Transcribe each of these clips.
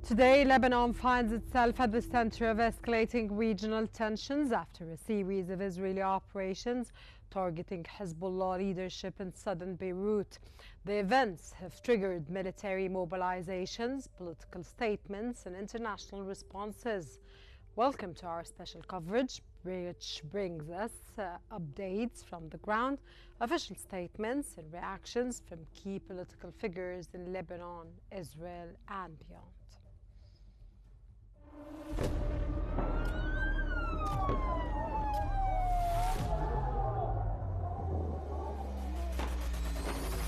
Today, Lebanon finds itself at the center of escalating regional tensions after a series of Israeli operations targeting Hezbollah leadership in southern Beirut. The events have triggered military mobilizations, political statements, and international responses. Welcome to our special coverage, which brings us updates from the ground, official statements, and reactions from key political figures in Lebanon, Israel, and beyond.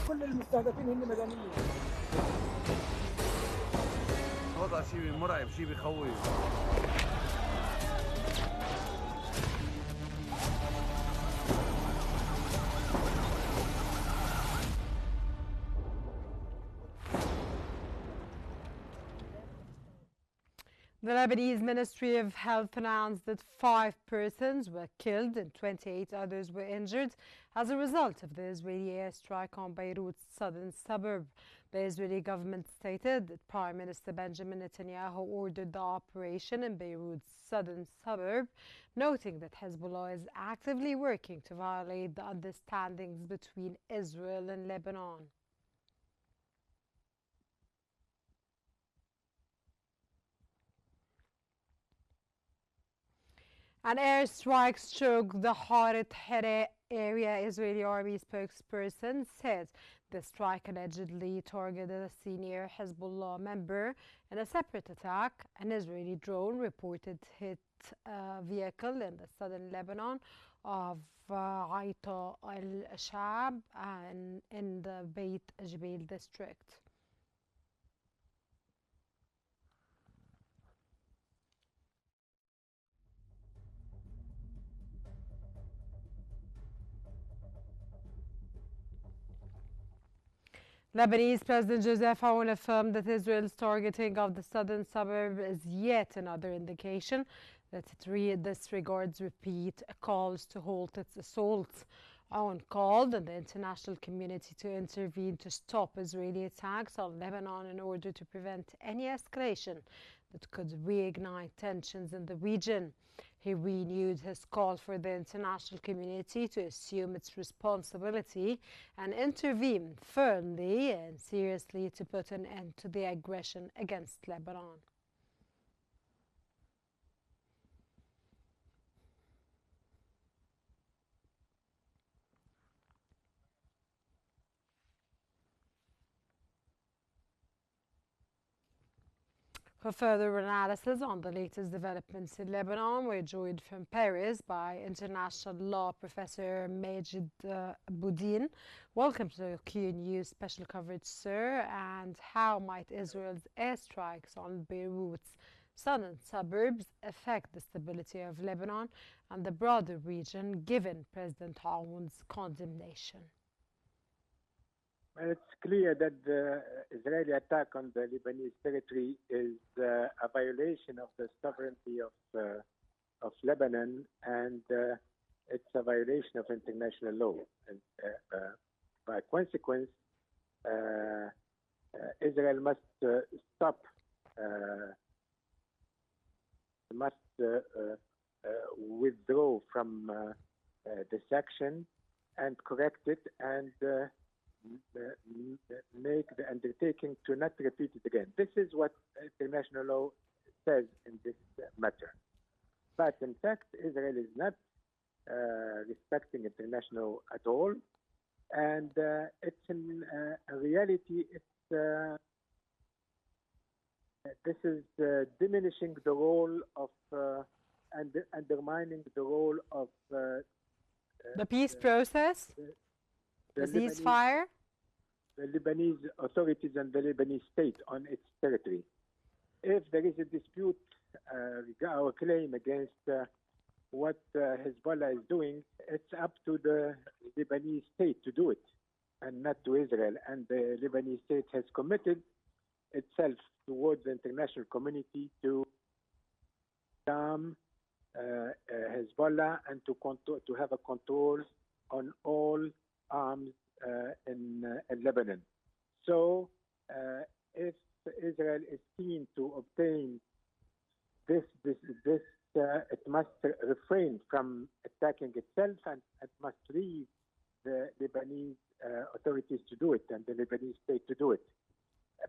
كل المستهدفين هن مدنيين. وضع شيء مرعب، شيء بخوف. The Lebanese Ministry of Health announced that 5 persons were killed and 28 others were injured as a result of the Israeli airstrike on Beirut's southern suburb. The Israeli government stated that Prime Minister Benjamin Netanyahu ordered the operation in Beirut's southern suburb, noting that Hezbollah is actively working to violate the understandings between Israel and Lebanon. An airstrike struck the Haret Here area. Israeli army spokesperson said the strike allegedly targeted a senior Hezbollah member. In a separate attack, an Israeli drone reported hit a vehicle in the southern Lebanon of Aita al-Shab and in the Beit Jbeil district. Lebanese President Joseph Aoun affirmed that Israel's targeting of the southern suburb is yet another indication that it disregards repeat calls to halt its assaults. Aoun called on the international community to intervene to stop Israeli attacks on Lebanon in order to prevent any escalation that could reignite tensions in the region. He renewed his call for the international community to assume its responsibility and intervene firmly and seriously to put an end to the aggression against Lebanon. For further analysis on the latest developments in Lebanon, we're joined from Paris by international law professor Majid Boudin. Welcome to Qnews special coverage, sir. And how might Israel's airstrikes on Beirut's southern suburbs affect the stability of Lebanon and the broader region, given President Aoun's condemnation? It's clear that the Israeli attack on the Lebanese territory is a violation of the sovereignty of Lebanon, and it's a violation of international law. And by consequence, Israel must stop, withdraw from this action and correct it and make the undertaking to not repeat it again. This is what international law says in this matter. But in fact, Israel is not respecting international law at all. And it's in reality, this is diminishing the role of and undermining the role of the peace process, the ceasefire, the Lebanese authorities and the Lebanese state on its territory. If there is a dispute or claim against what Hezbollah is doing, it's up to the Lebanese state to do it and not to Israel. And the Lebanese state has committed itself towards the international community to calm Hezbollah and to have a control on all arms in Lebanon. So if Israel is keen to obtain it must refrain from attacking itself, and it must leave the Lebanese authorities to do it and the Lebanese state to do it.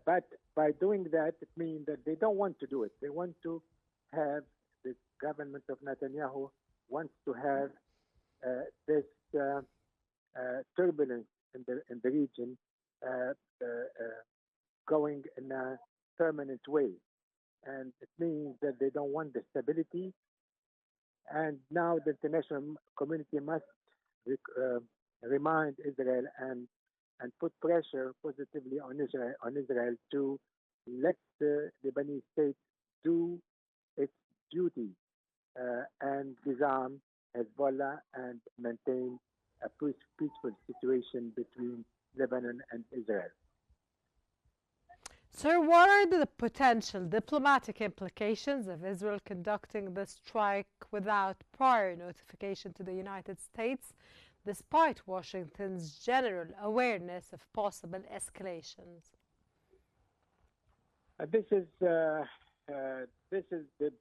But by doing that, it means that they don't want to do it. They want to have the government of Netanyahu wants to have this turbulence in the region going in a permanent way. And it means that they don't want the stability. And now the international community must remind Israel and put pressure positively on Israel to let the Lebanese state do its duty and disarm Hezbollah and maintain a peaceful situation between Lebanon and Israel. Sir, what are the potential diplomatic implications of Israel conducting the strike without prior notification to the United States, despite Washington's general awareness of possible escalations? This is the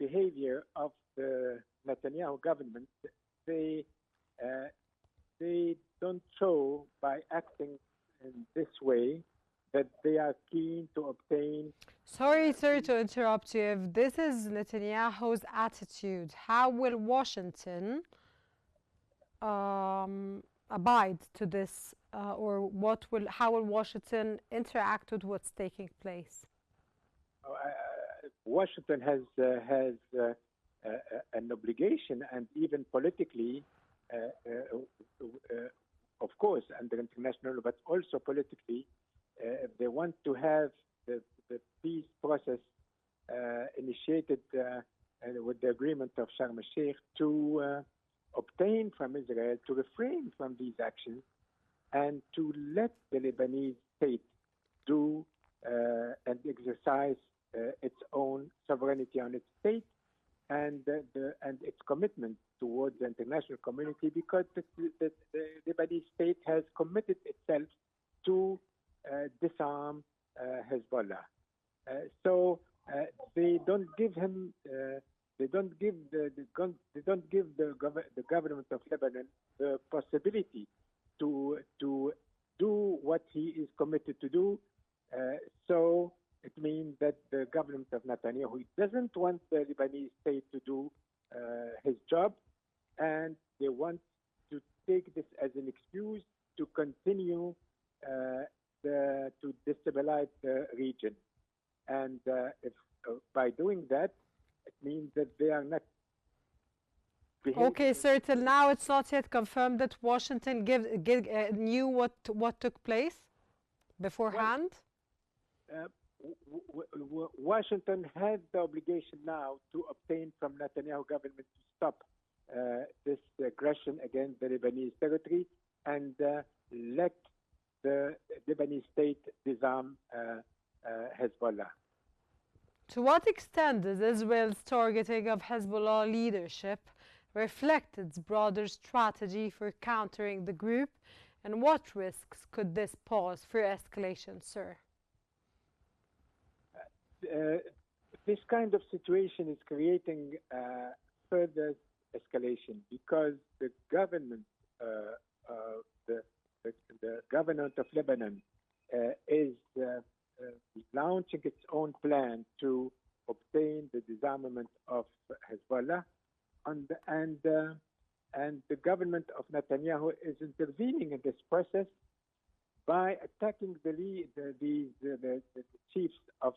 behavior of the Netanyahu government. They don't show by acting in this way that they are keen to obtain. Sorry, sir, to interrupt you. If this is Netanyahu's attitude, how will Washington abide to this, or how will Washington interact with what's taking place? Washington has an obligation, and even politically, of course, under international law, but also politically, if they want to have the peace process initiated with the agreement of Sharm el-Sheikh to obtain from Israel, to refrain from these actions, and to let the Lebanese state do and exercise its own sovereignty on its state and its commitment towards the international community, because the Lebanese state has committed itself to disarm Hezbollah. So they don't give him, they don't give the government of Lebanon the possibility to do what he is committed to do. So it means that the government of Netanyahu doesn't want the Lebanese state to do his job, and they want to take this as an excuse to continue to destabilize the region. And if by doing that, it means that they are not behaving. Okay, sir, till now it's not yet confirmed that Washington knew what took place beforehand? Washington has the obligation now to obtain from Netanyahu government to stop this aggression against the Lebanese territory and let the Lebanese state disarm Hezbollah. To what extent does Israel's targeting of Hezbollah leadership reflect its broader strategy for countering the group, and what risks could this pose for escalation, sir? This kind of situation is creating further escalation because the government, the government of Lebanon, is launching its own plan to obtain the disarmament of Hezbollah, and the government of Netanyahu is intervening in this process by attacking the chiefs of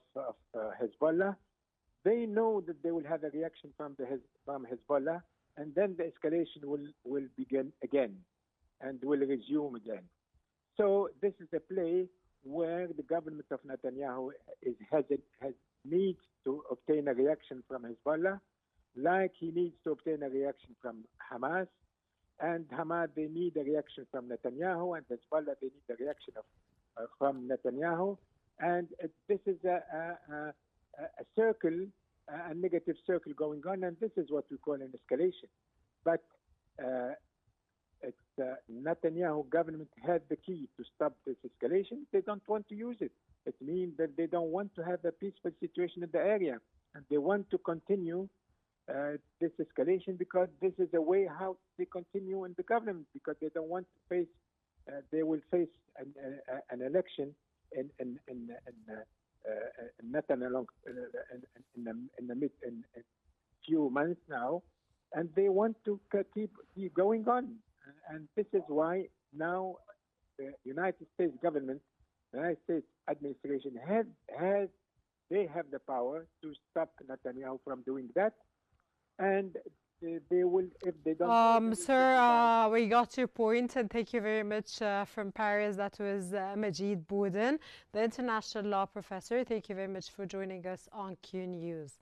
Hezbollah. They know that they will have a reaction from Hezbollah, and then the escalation will begin again and will resume again. So this is a play where the government of Netanyahu needs to obtain a reaction from Hezbollah, like he needs to obtain a reaction from Hamas. And Hamas, they need a reaction from Netanyahu, and Hezbollah, they need a reaction from Netanyahu. And this is a circle, a negative circle going on, and this is what we call an escalation. But Netanyahu government had the key to stop this escalation. They don't want to use it. It means that they don't want to have a peaceful situation in the area, and they want to continue this escalation because this is a way how they continue in the government, because they don't want to face. They will face an election not in a long in a few months now, and they want to keep going on. And this is why now the United States government, the United States administration they have the power to stop Netanyahu from doing that, and they will, if they don't. Sir, we got your point, and thank you very much from Paris. That was Majid Bouden, the international law professor. Thank you very much for joining us on Qnews.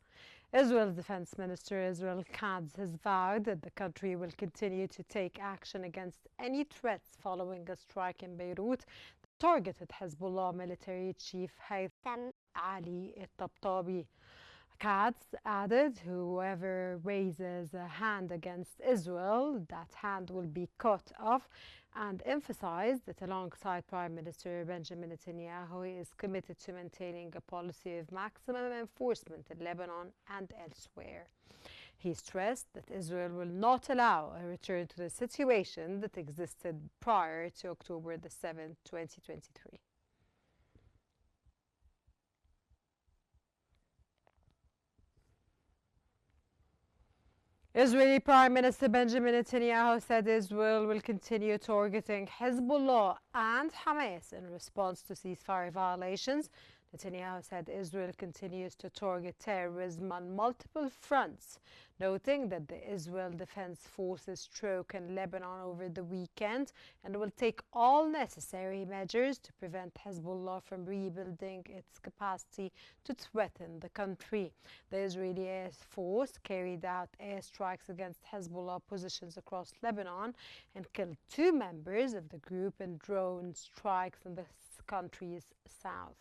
Israel's defense minister, Israel Katz, has vowed that the country will continue to take action against any threats following a strike in Beirut that targeted Hezbollah military chief Haytham Ali al-Tabtabi. Katz added, whoever raises a hand against Israel, that hand will be cut off, and emphasized that alongside Prime Minister Benjamin Netanyahu, he is committed to maintaining a policy of maximum enforcement in Lebanon and elsewhere. He stressed that Israel will not allow a return to the situation that existed prior to October the 7th, 2023. Israeli Prime Minister Benjamin Netanyahu said Israel will continue targeting Hezbollah and Hamas in response to ceasefire violations. Netanyahu said Israel continues to target terrorism on multiple fronts, noting that the Israel Defense Forces struck in Lebanon over the weekend and will take all necessary measures to prevent Hezbollah from rebuilding its capacity to threaten the country. The Israeli Air Force carried out airstrikes against Hezbollah positions across Lebanon and killed 2 members of the group in drone strikes in the country's south.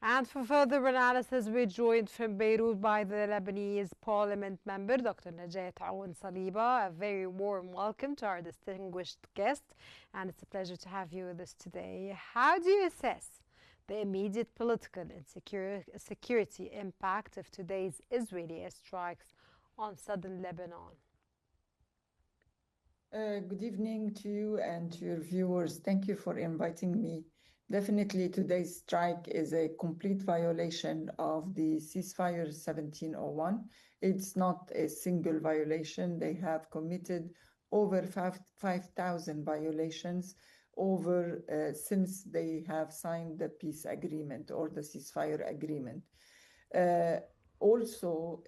And for further analysis, we're joined from Beirut by the Lebanese Parliament member, Dr. Najat Aoun Saliba. A very warm welcome to our distinguished guest, and it's a pleasure to have you with us today. How do you assess the immediate political and security impact of today's Israeli airstrikes on southern Lebanon? Good evening to you and to your viewers. Thank you for inviting me. Definitely today's strike is a complete violation of the ceasefire 1701. It's not a single violation. They have committed over 5,000 violations since they have signed the peace agreement or the ceasefire agreement. Also,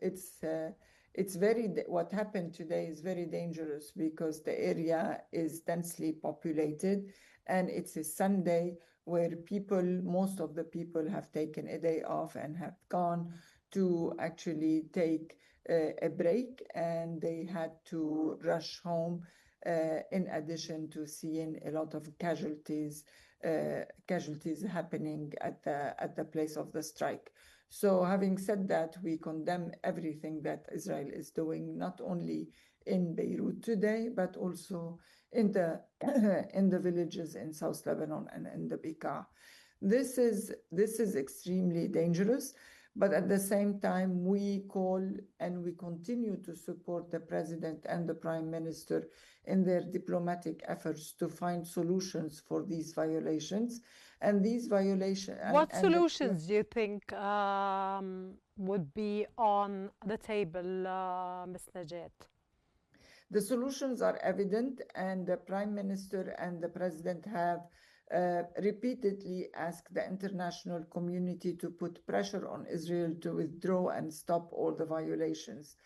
what happened today is very dangerous because the area is densely populated, and it's a Sunday where most of the people have taken a day off and have gone to actually take a break, and they had to rush home in addition to seeing a lot of casualties happening at the place of the strike. So having said that, we condemn everything that Israel is doing, not only in Beirut today, but also in the villages in South Lebanon and in the Bekaa. This is extremely dangerous, but at the same time, we call and we continue to support the President and the Prime Minister in their diplomatic efforts to find solutions for these violations. And these violations... What solutions do you think would be on the table, Ms. Najat? The solutions are evident, and the Prime Minister and the President have repeatedly asked the international community to put pressure on Israel to withdraw and stop all the violations.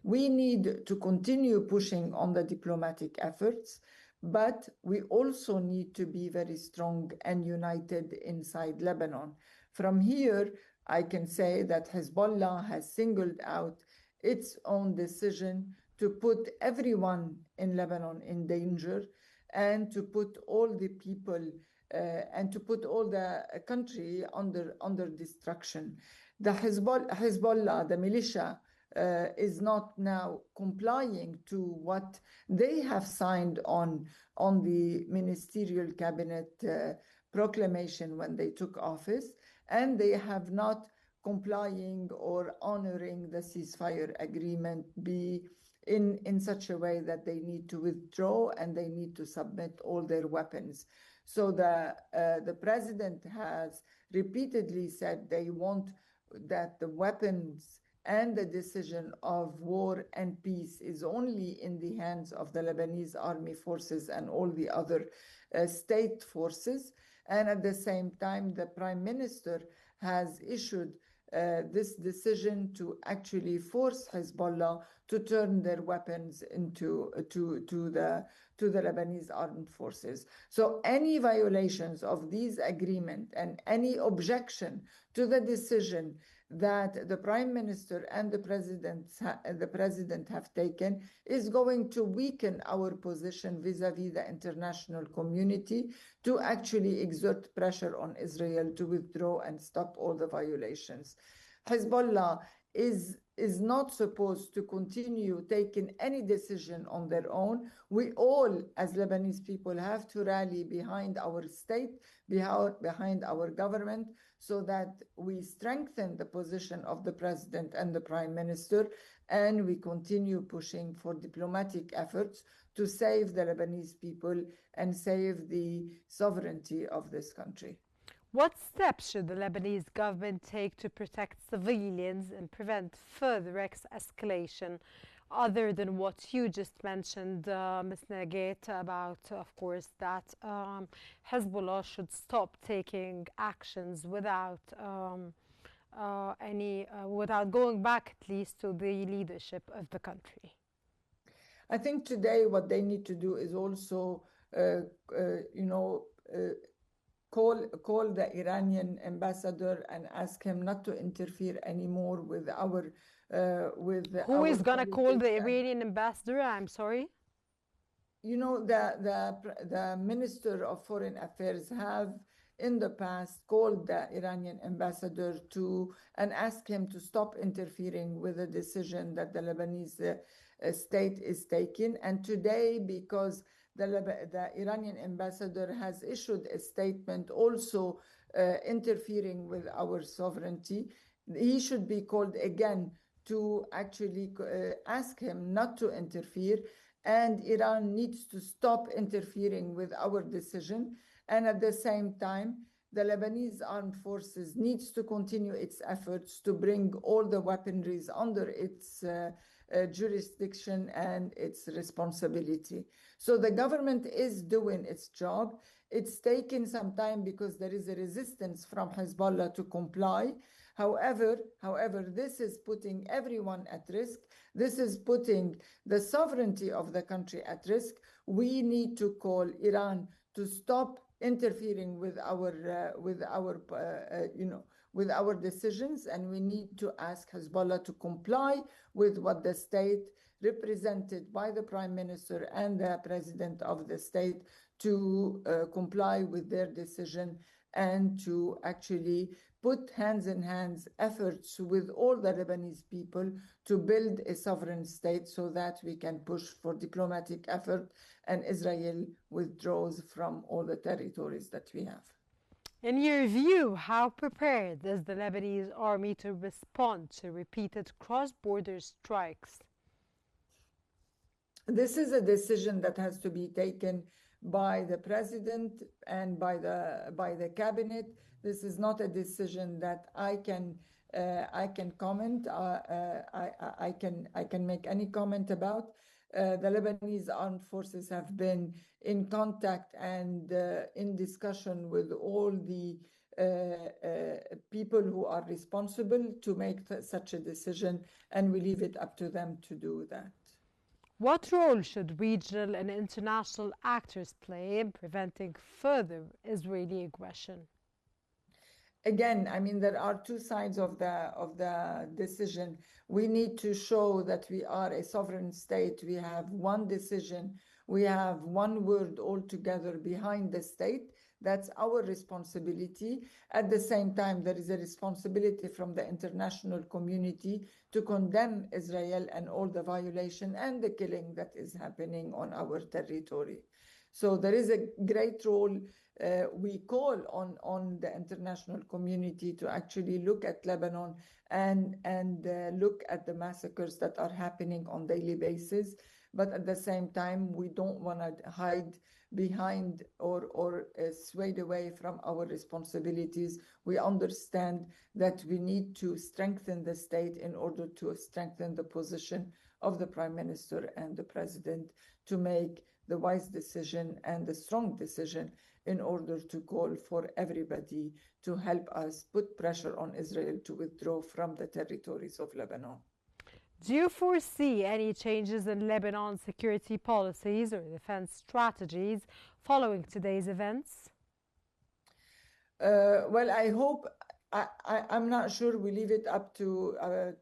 We need to continue pushing on the diplomatic efforts, but we also need to be very strong and united inside Lebanon. From here, I can say that Hezbollah has singled out its own decision to put everyone in Lebanon in danger and to put all the people and to put all the country under destruction. The Hezbollah, the militia, is not now complying to what they have signed on the ministerial cabinet proclamation when they took office, and they have not complying or honoring the ceasefire agreement be in such a way that they need to withdraw and they need to submit all their weapons. So the president has repeatedly said they want that the weapons and the decision of war and peace is only in the hands of the Lebanese army forces and all the other state forces. And at the same time, the prime minister has issued this decision to actually force Hezbollah to turn their weapons into to the Lebanese armed forces. So any violations of these agreements and any objection to the decision that the prime minister and the president have taken is going to weaken our position vis-a-vis the international community to actually exert pressure on Israel to withdraw and stop all the violations. Hezbollah is not supposed to continue taking any decision on their own. We all, as Lebanese people, have to rally behind our state, behind our government, so that we strengthen the position of the president and the prime minister, and we continue pushing for diplomatic efforts to save the Lebanese people and save the sovereignty of this country. What steps should the Lebanese government take to protect civilians and prevent further escalation, other than what you just mentioned, Ms. Nagate, about, of course, that Hezbollah should stop taking actions without without going back at least to the leadership of the country? I think today what they need to do is also, call the Iranian ambassador and ask him not to interfere anymore with our Who is going to call the Iranian ambassador? I'm sorry. You know, the Minister of Foreign Affairs have in the past called the Iranian ambassador and asked him to stop interfering with the decision that the Lebanese state is taking. And today, because the Iranian ambassador has issued a statement also interfering with our sovereignty, he should be called again to actually ask him not to interfere, and Iran needs to stop interfering with our decision. And at the same time, the Lebanese armed forces needs to continue its efforts to bring all the weaponries under its jurisdiction and its responsibility. So the government is doing its job. It's taken some time because there is a resistance from Hezbollah to comply. However, this is putting everyone at risk. This is putting the sovereignty of the country at risk. We need to call Iran to stop interfering with our decisions, and we need to ask Hezbollah to comply with what the state, represented by the prime minister and the president of the state, to comply with their decision and to actually put hands in hands efforts with all the Lebanese people to build a sovereign state so that we can push for diplomatic effort and Israel withdraws from all the territories that we have. In your view, how prepared is the Lebanese army to respond to repeated cross-border strikes? This is a decision that has to be taken by the president and by the cabinet. This is not a decision that I can comment. I can make any comment about. The Lebanese armed forces have been in contact and in discussion with all the people who are responsible to make such a decision, and we leave it up to them to do that. What role should regional and international actors play in preventing further Israeli aggression? Again, I mean, there are two sides of the decision. We need to show that we are a sovereign state. We have one decision. We have one word altogether behind the state. That's our responsibility. At the same time, there is a responsibility from the international community to condemn Israel and all the violation and the killing that is happening on our territory. So there is a great role. We call on the international community to actually look at Lebanon and look at the massacres that are happening on daily basis. But at the same time, we don't want to hide behind or swayed away from our responsibilities. We understand that we need to strengthen the state in order to strengthen the position of the Prime Minister and the President to make the wise decision and the strong decision in order to call for everybody to help us put pressure on Israel to withdraw from the territories of Lebanon. Do you foresee any changes in Lebanon's security policies or defense strategies following today's events? Well, I hope, I'm not sure, we leave it up to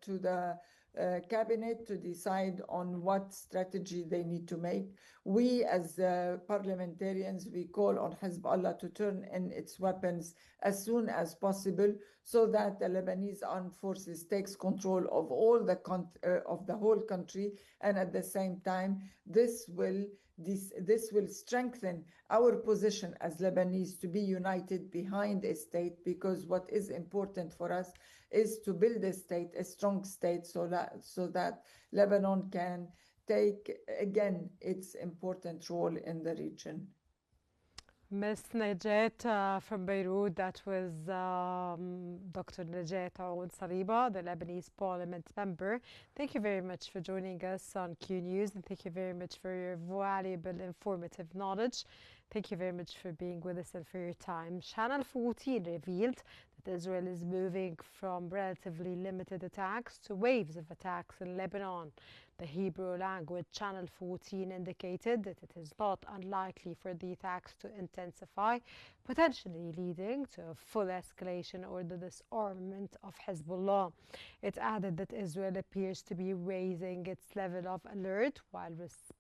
the cabinet to decide on what strategy they need to make. We as parliamentarians, we call on Hezbollah to turn in its weapons as soon as possible so that the Lebanese armed forces takes control of all of the whole country, and at the same time this will strengthen our position as Lebanese to be united behind a state, because what is important for us is to build a state, a strong state, so that Lebanon can take again its important role in the region. Ms. Najat from Beirut, that was Dr. Najat Aoun Sariba, the Lebanese Parliament member. Thank you very much for joining us on Q News, and thank you very much for your valuable, informative knowledge. Thank you very much for being with us and for your time. Channel 14 revealed that Israel is moving from relatively limited attacks to waves of attacks in Lebanon. The Hebrew language Channel 14 indicated that it is not unlikely for the attacks to intensify, potentially leading to a full escalation or the disarmament of Hezbollah. It added that Israel appears to be raising its level of alert while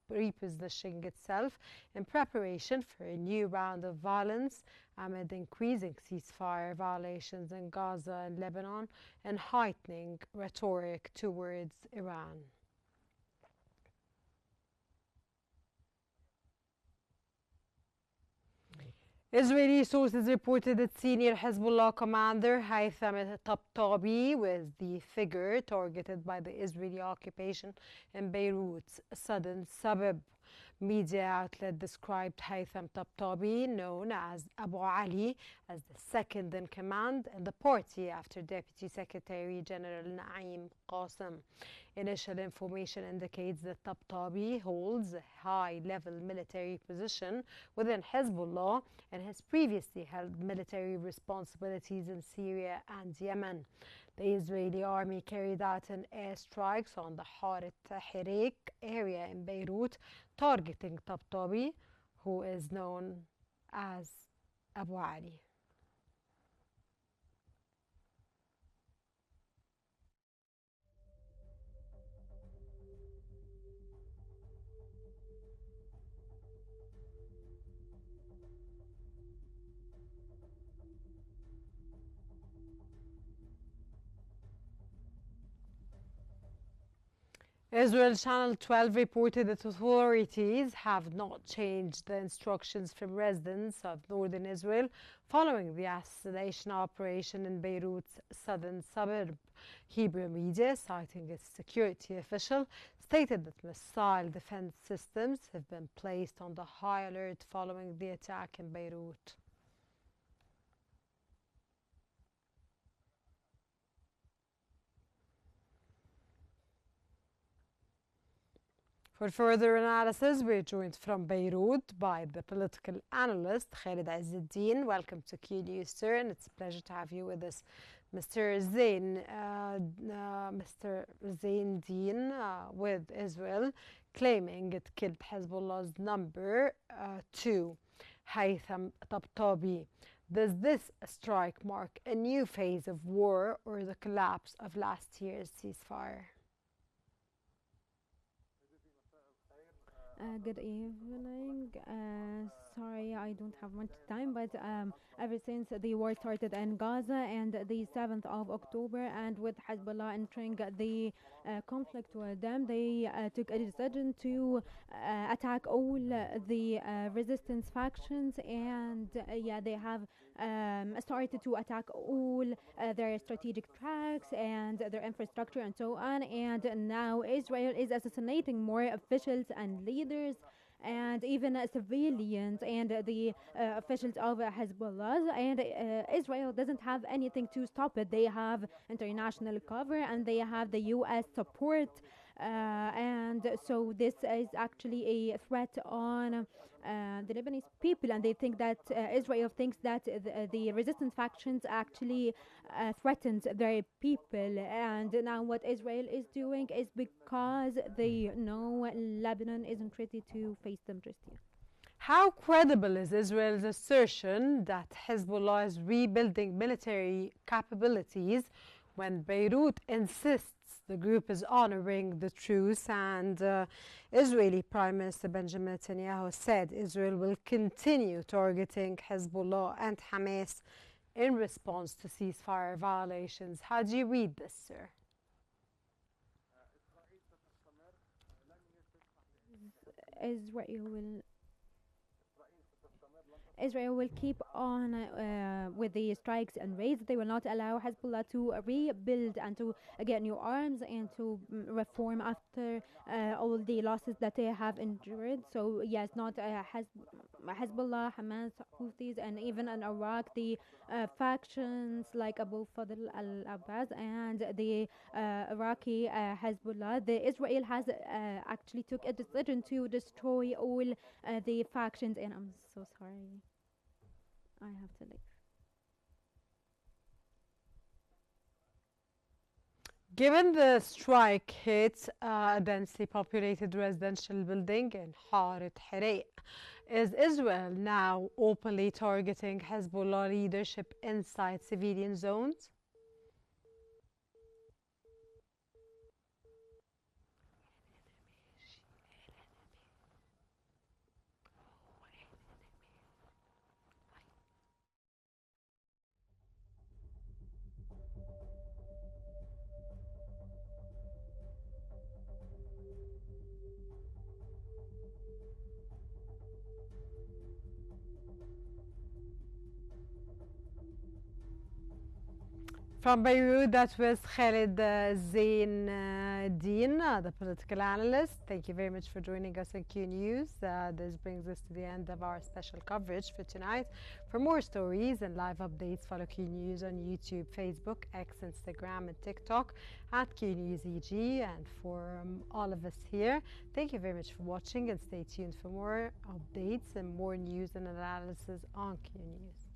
repositioning itself in preparation for a new round of violence amid increasing ceasefire violations in Gaza and Lebanon and heightening rhetoric towards Iran. Israeli sources reported that senior Hezbollah commander Haytham Tabtabi was the figure targeted by the Israeli occupation in Beirut's southern suburb. Media outlet described Haytham Tabtabi, known as Abu Ali, as the second in command in the party after Deputy Secretary General Naim Qassem. Initial information indicates that Tabtabi holds a high-level military position within Hezbollah and has previously held military responsibilities in Syria and Yemen. The Israeli army carried out an airstrikes on the Haret Hirik area in Beirut, targeting Tabtabi, who is known as Abu Ali. Israel Channel 12 reported that authorities have not changed the instructions from residents of northern Israel following the assassination operation in Beirut's southern suburb. Hebrew media, citing its security official, stated that missile defense systems have been placed on the high alert following the attack in Beirut. For further analysis, we're joined from Beirut by the political analyst Khalid Azzeddin. Welcome to Q News, sir, and it's a pleasure to have you with us. Mr. Zain Deen with Israel, claiming it killed Hezbollah's number 2, Haytham Tabtabi. Does this strike mark a new phase of war or the collapse of last year's ceasefire? Good evening. Sorry, I don't have much time, but ever since the war started in Gaza and the 7th of October, and with Hezbollah entering the conflict with them, they took a decision to attack all the resistance factions, and yeah, they have started to attack all their strategic tracks and their infrastructure and so on. And now Israel is assassinating more officials and leaders and even civilians and the officials of Hezbollah. And Israel doesn't have anything to stop it. They have international cover and they have the US support. And so this is actually a threat on the Lebanese people, and they think that Israel thinks that the resistance factions actually threatens their people. And now what Israel is doing is because they know Lebanon isn't ready to face them just yet. How credible is Israel's assertion that Hezbollah is rebuilding military capabilities when Beirut insists the group is honoring the truce? And Israeli Prime Minister Benjamin Netanyahu said Israel will continue targeting Hezbollah and Hamas in response to ceasefire violations. How do you read this, sir? Israel will keep on with the strikes and raids. They will not allow Hezbollah to rebuild and to get new arms and to reform after all the losses that they have endured. So yes, not Hezbollah, Hamas, Houthis, and even in Iraq, the factions like Abu Fadl al-Abbas and the Iraqi Hezbollah. The Israel has actually took a decision to destroy all the factions, and I'm so sorry. I have to leave. Given the strike hit a densely populated residential building in Haret Hiraq, is Israel now openly targeting Hezbollah leadership inside civilian zones? From Beirut, that was Khalid Zain Deen, the political analyst. Thank you very much for joining us on Q News. This brings us to the end of our special coverage for tonight. For more stories and live updates, follow Q News on YouTube, Facebook, X, Instagram, and TikTok at Q News EG. And for all of us here, thank you very much for watching, and stay tuned for more updates and more news and analysis on Q News.